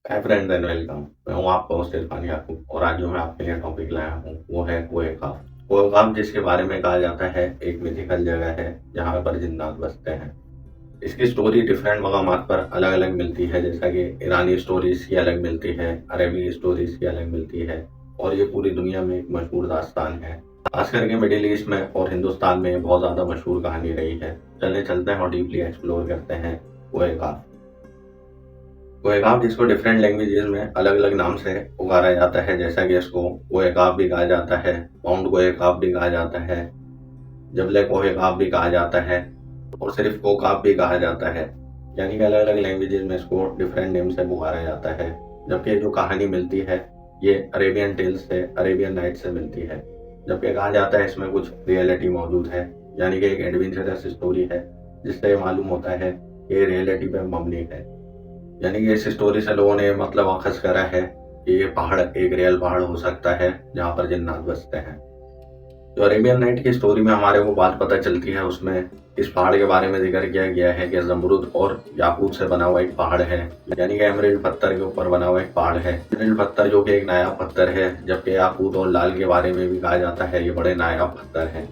Hi friends and welcome. मैं हूँ आपका होस्ट इरफान याकूब और आज जो मैं आपके लिए टॉपिक लाया हूँ वो है कोहे खाफ। कोहे खाफ जिसके बारे में कहा जाता है एक मिथिकल जगह है जहाँ पर जिन्नात बसते हैं। इसकी स्टोरी डिफरेंट मकामात पर अलग अलग मिलती है, जैसा कि ईरानी स्टोरीज की अलग मिलती है, अरबी स्टोरीज की अलग मिलती है और ये पूरी दुनिया में एक मशहूर दास्तान है। खास करके मिडिल ईस्ट में और हिंदुस्तान में बहुत ज़्यादा मशहूर कहानी रही है। चलते हैं और डीपली एक्सप्लोर करते हैं कोहे खाफ। कोहेगाव जिसको डिफरेंट लैंग्वेजेस में अलग अलग नाम से पुकारा जाता है, जैसा कि इसको कोहेगाव भी कहा जाता है, माउंट कोहेगाव भी कहा जाता है, जबले कोहेगाव भी कहा जाता है और सिर्फ कोकाव भी कहा जाता है। यानी कि अलग अलग लैंग्वेजेस में इसको डिफरेंट नेम से पुकारा जाता है। जबकि जो कहानी मिलती है ये अरेबियन टेल्स से, अरेबियन नाइट से मिलती है। जबकि कहा जाता है इसमें कुछ रियलिटी मौजूद है, यानी कि एक एडवेंचरस स्टोरी है जिससे ये मालूम होता है कि ये रियलिटी पे मबनी है। यानी कि इस स्टोरी से लोगों ने मतलब अखज़ करा है कि ये पहाड़ एक रियल पहाड़ हो सकता है जहाँ पर जिन्नात बसते हैं। जो अरेबियन नाइट की स्टोरी में हमारे को बात पता चलती है उसमें इस पहाड़ के बारे में जिक्र किया गया है कि जमरुद और याकूत से बना हुआ एक पहाड़ है, यानी कि एमराल्ड पत्थर के ऊपर बना हुआ एक पहाड़ है। एमराल्ड पत्थर जो कि एक नायाब पत्थर है, जबकि याकूत और लाल के बारे में भी कहा जाता है ये बड़े नायाब पत्थर हैं।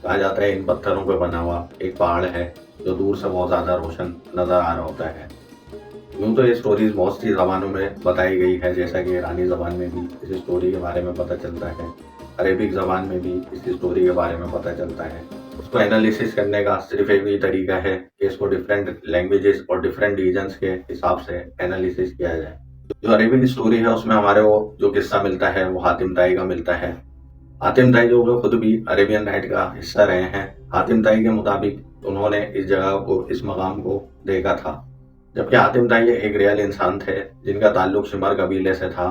कहा जाता है इन पत्थरों पर बना हुआ एक पहाड़ है जो दूर से बहुत ज्यादा रोशन नजर आ रहा होता है। यूँ तो ये स्टोरीज बहुत सी ज़बानों में बताई गई है, जैसा कि ईरानी ज़बान में भी इस स्टोरी के बारे में पता चलता है, अरेबिक ज़बान में भी इस स्टोरी के बारे में पता चलता है। उसको एनालिसिस करने का सिर्फ एक ही तरीका है कि इसको डिफरेंट लैंग्वेजेस और डिफरेंट रीजन्स के हिसाब से एनालिसिस किया जाए। जो अरेबिक स्टोरी है उसमें हमारे को जो किस्सा मिलता है वो हातिम ताई का मिलता है। हातिम ताई जो खुद भी अरेबियन नाइट का हिस्सा रहे हैं। हातिम ताई के मुताबिक उन्होंने इस जगह को, इस मकाम को देखा था। जबकि हातिम ताई एक रियल इंसान थे जिनका ताल्लुक शिमर कबीले से था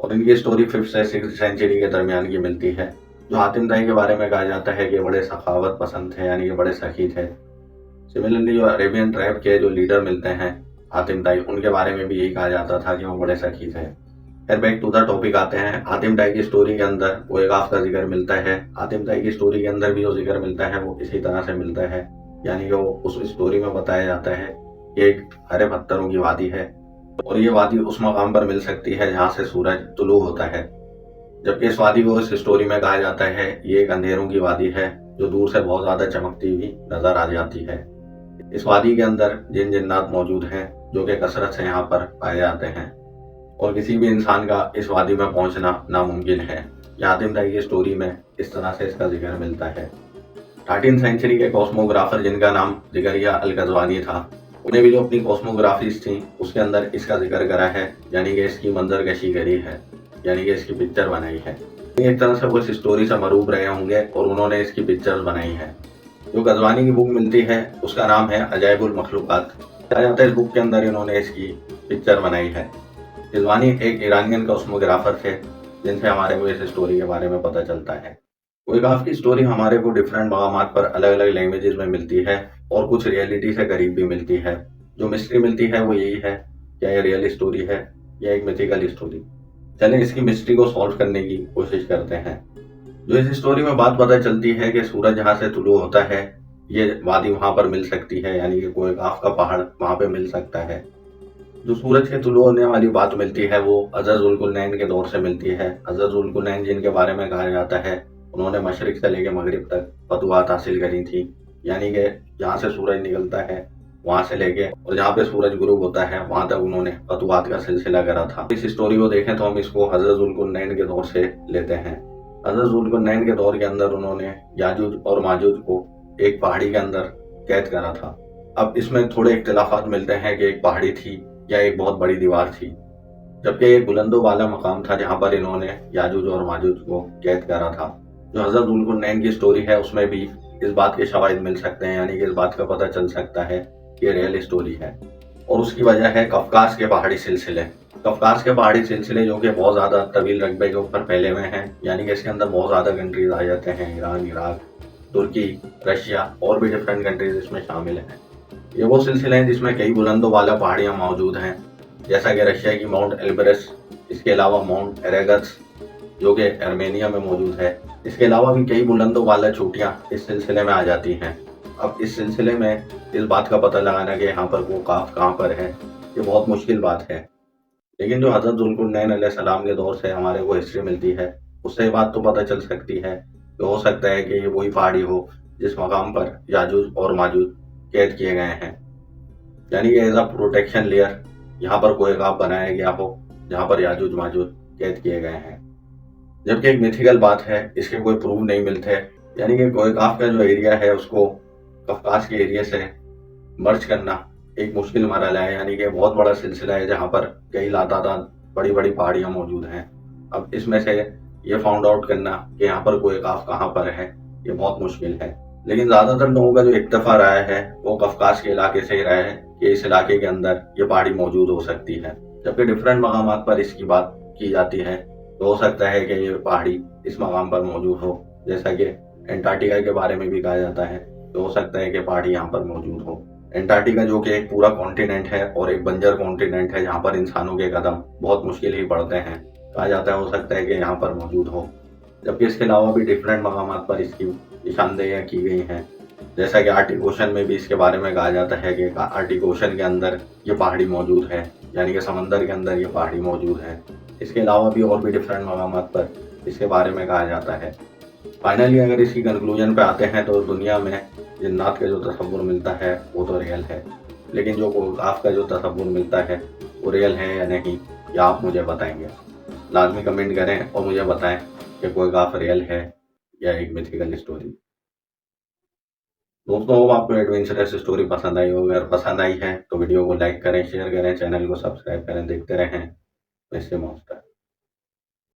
और इनकी स्टोरी 5th से 6th सेंचुरी के दरमियान की मिलती है। जो हातिम ताई के बारे में कहा जाता है कि बड़े सखावत पसंद थे, यानी कि बड़े सखी थे। सिमिलरली जो अरेबियन ट्राइब के जो लीडर मिलते हैं हातिम ताई, उनके बारे में भी यही कहा जाता था कि वो बड़े सखी थे। फिर बैक टू द टॉपिक आते हैं। हातिम ताई की स्टोरी के अंदर कोहेगाफ का जिक्र मिलता है। हातिम ताई की स्टोरी के अंदर भी जो जिक्र मिलता है वो इसी तरह से मिलता है, यानी कि वो उस स्टोरी में बताया जाता है कि एक हरे पत्थरों की वादी है और ये वादी उस मकाम पर मिल सकती है जहाँ से सूरज तुलू होता है। जबकि इस वादी को इस स्टोरी में कहा जाता है ये एक अंधेरों की वादी है जो दूर से बहुत ज्यादा चमकती हुई नजर आ जाती है। इस वादी के अंदर जिन जिन्नात मौजूद हैं जो कि कसरत से यहाँ पर पाए जाते हैं और किसी भी इंसान का इस वादी में पहुंचना नामुमकिन है। हातिम ताई की स्टोरी में इस तरह से इसका जिक्र मिलता है। 13th सेंचुरी के कॉस्मोग्राफर जिनका नाम जिगरिया अल कज़वानी था, उन्हें भी जो अपनी कॉस्मोग्राफीज थी उसके अंदर इसका जिक्र करा है, यानी कि इसकी मंजरकशी करी है, यानी कि इसकी पिक्चर बनाई है। एक तरह से वो इस स्टोरी से मरूब रहे होंगे और उन्होंने इसकी पिक्चर्स बनाई है। जो कज़वानी की बुक मिलती है उसका नाम है अजाइबुल मखलूकात। कहा जाता है इस बुक के अंदर इन्होंने इसकी पिक्चर बनाई है। कज़वानी एक ईरानियन कॉस्मोग्राफर थे जिनसे हमारे को इस स्टोरी के बारे में पता चलता है। कोहेगाफ की स्टोरी हमारे को डिफरेंट मकामात पर अलग अलग लैंग्वेजेस में मिलती है और कुछ रियलिटी से करीब भी मिलती है। जो मिस्ट्री मिलती है वो यही है, क्या ये रियल स्टोरी है या एक मिथिकल स्टोरी। चलें इसकी मिस्ट्री को सॉल्व करने की कोशिश करते हैं। जो इस स्टोरी में बात पता चलती है कि सूरज जहाँ से तुलू होता है ये वादी वहां पर मिल सकती है, यानी कि कोहेगाफ का पहाड़ वहां पे मिल सकता है। जो सूरज के तुलू होने वाली बात मिलती है वो हज़रत ज़ुल्कुरनैन के दौर से मिलती है। हज़रत ज़ुल्कुरनैन जिनके बारे में कहा जाता है उन्होंने मशरिक से लेकर मगरिब तक फतवात हासिल करी थी, यानी कि जहाँ से सूरज निकलता है वहां से लेके और जहाँ पे सूरज गुरूब होता है वहां तक उन्होंने फतवात का सिलसिला करा था। इस स्टोरी को देखें तो हम इसको हज़रत ज़ुल्कुरनैन के दौर से लेते हैं। हज़रत ज़ुल्कुरनैन के दौर के अंदर उन्होंने याजूज और माजूज को एक पहाड़ी के अंदर कैद करा था। अब इसमें थोड़े इख्तिलाफात मिलते हैं कि एक पहाड़ी थी या एक बहुत बड़ी दीवार थी, जबकि एक बुलंदो वाला मकाम था जहां पर इन्होंने याजूज और माजूज को कैद करा था। जो हज़रत ज़ुल्कुरनैन की स्टोरी है उसमें भी इस बात के शवाहिद मिल सकते हैं, यानी कि इस बात का पता चल सकता है कि ये रियल स्टोरी है। और उसकी वजह है कफकास के पहाड़ी सिलसिले। कफकास के पहाड़ी सिलसिले जो कि बहुत ज़्यादा तवील रकबे के ऊपर फैले हुए हैं, यानी कि इसके अंदर बहुत ज़्यादा कंट्रीज आ जाते हैं, ईरान, इराक, तुर्की, रशिया और भी डिफरेंट कंट्रीज इसमें शामिल हैं। ये वो सिलसिले हैं जिसमें कई बुलंदों वाला पहाड़ियाँ मौजूद हैं, जैसा कि रशिया की माउंट एल्बरस, इसके अलावा माउंट एरेगस जो कि आर्मेनिया में मौजूद है। इसके अलावा भी कई बुलंदों वाला चोटियाँ इस सिलसिले में आ जाती हैं। अब इस सिलसिले में इस बात का पता लगाना कि यहाँ पर वो काफ कहाँ पर है ये बहुत मुश्किल बात है। लेकिन जो हज़रत ज़ुल्क़ुरनैन अलैहिस्सलाम के दौर से हमारे को हिस्ट्री मिलती है, उससे ये बात तो पता चल सकती है कि हो सकता है कि ये वही पहाड़ी हो जिस मकाम पर याजूज और माजूज कैद किए गए हैं। यानी कि एज अ प्रोटेक्शन लेयर यहाँ पर कोहेगाफ बनाया गया हो जहाँ पर याजूज माजूज कैद किए गए हैं। जबकि एक मिथिकल बात है, इसके कोई प्रूफ नहीं मिलते। यानी कि कोहेगाफ का जो एरिया है उसको कफकास के एरिया से मर्ज करना एक मुश्किल मरहला है। यानी कि बहुत बड़ा सिलसिला है जहाँ पर कई लातादाद बड़ी बड़ी पहाड़ियाँ मौजूद हैं। अब इसमें से ये फाउंड आउट करना कि यहाँ पर कोहेगाफ कहाँ पर है, ये बहुत मुश्किल है। लेकिन ज्यादातर लोगों का जो इत्तेफाक राय है वो कफकास के इलाके से ही रहा है कि इस इलाके के अंदर ये पहाड़ी मौजूद हो सकती है। जबकि डिफरेंट मकामात पर इसकी बात की जाती है, तो हो सकता है कि ये पहाड़ी इस मकाम पर मौजूद हो। जैसा कि एंटार्क्टिका के बारे में भी कहा जाता है, तो हो सकता है कि पहाड़ी यहाँ पर मौजूद हो। एंटार्क्टिका जो कि एक पूरा कॉन्टिनेंट है और एक बंजर कॉन्टिनेंट है जहाँ पर इंसानों के कदम बहुत मुश्किल ही पड़ते हैं, कहा जाता है हो सकता है कि यहाँ पर मौजूद हो। जबकि इसके अलावा भी डिफरेंट मकामात पर इसकी निशानदेहियाँ की गई हैं। जैसा कि आर्टिक ओशन में भी इसके बारे में कहा जाता है कि आर्टिक ओशन के अंदर ये पहाड़ी मौजूद है, यानी कि समंदर के अंदर ये पहाड़ी मौजूद है। इसके अलावा भी और भी डिफरेंट मकामात पर इसके बारे में कहा जाता है। फाइनली अगर इसकी कंक्लूजन पे आते हैं तो दुनिया में जिन्नात का जो तस्वुर मिलता है वो तो रियल है, लेकिन जो कोहेगाफ का जो तस्वुर मिलता है वो रियल है या नहीं, या आप मुझे बताएंगे। लाजमी कमेंट करें और मुझे बताएं कि कोहेगाफ रियल है या एक मिथिकल स्टोरी। दोस्तों, आपको एडवेंचरस स्टोरी पसंद आई हो, अगर पसंद आई है तो वीडियो को लाइक करें, शेयर करें, चैनल को सब्सक्राइब करें। देखते रहें मिस्टर मॉन्स्टर।